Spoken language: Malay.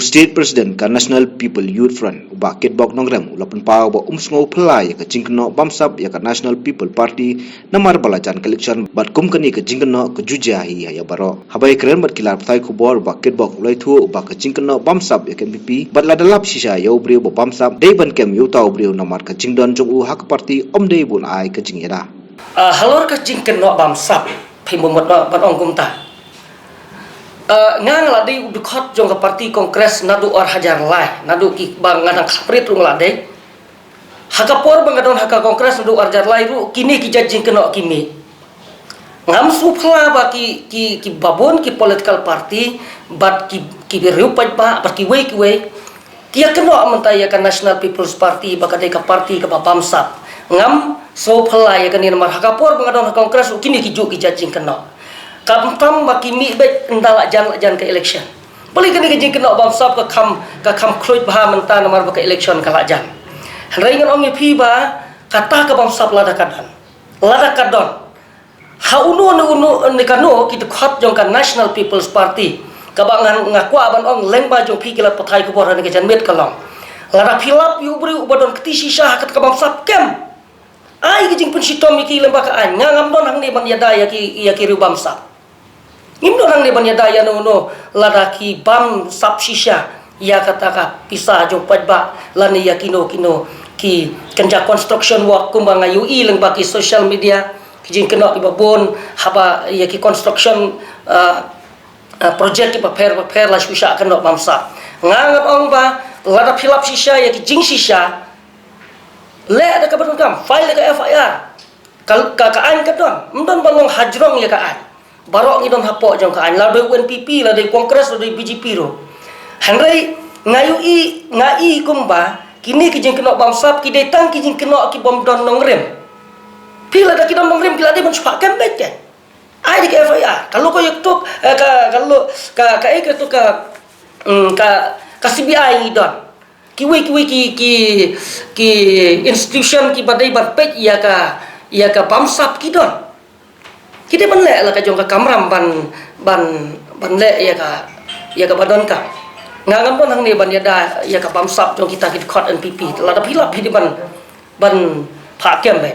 State President ka National People Youth Front uba ketbok nongrem ulapan pa uba umsngo pelai ka jingkno bamsap ya ka National People Party namar balajan election bat kumkani ka jingkno ka jujahi ya baro habai keren bat kilar thai khubor uba ketbok ulai thu uba ka jingkno bamsap ya MPP bat ladalap sisa ya ubriu uba bamsap dei ban kem yu ta ubriu namar ka jingdon jong u hak party omdei bun ai ka jingyada halor ka jingkno bamsap phimumot bat ongkum ta ngang la dei udkhot jong ka parti kongres nadu or hajar lai nadu ki bang ngadang khaprit rung la dei hakapor bangadon haka kongres nadu hajar lai ru kini ki jajing keno kimi ngam supla ba ki babon ki political party bat ki riu pa bat ki we ki keno amantaya ka National People's Party ba ka dei ka party ka bamsap ngam supla ya kan ni mar hakapor bangadon haka kongres kini ki ju ki jajing keno kam maki mi bet ndala jan ke election boleh kini kejing kena bamsap ka kam kloit bah mentan nomor ka election ka lajan ringan ong pi ba kata ka bamsap lada kadon ha unu ni kano kita khat jong ka National People's Party ka bangan ngaku aban ong lengba jong pi kila pathai ko bor ni ke jan met kalong lada philap yu bri ubadon keti sisa kat ka bamsap kem ai kejing pun sitom iki lemba ka an ngam don hang ni ban yada ya ki ru bamsap Imno orang ni banyak daya no ladaki bam sap sisa ya kata ka pisah jong padba lani ya kino ki kerja construction work kumbang ayu leng baki social media kijing kena ki babon haba ya ki construction project ki paper la susah kena mamsa ngangat ong ba lada philap sisa ya ki jing sisa le ada kabar kam file ka FIR ka an ka don mdon balong hajrong ya ka an barok ngidon hapok jong ka an la do UNPP la do kongres la do BJP ro hanrai ngai kumba kini kijing kena bamsap ki detang kijing kena ki bom don nongrem pila da ki don nongrem pila de mensupak kan bet ai di FIR kalau ko yuk kalau ka ek tu ka CBI ngidon ki institution ki badai ban pet ya ka bamsap ki don kita banle la ka jong ka kamram ban le ya ka badon ka ngangam don hang ni ban yada ya ka bamsap jong kita ki khot NPP la da philap hi ban pha kem be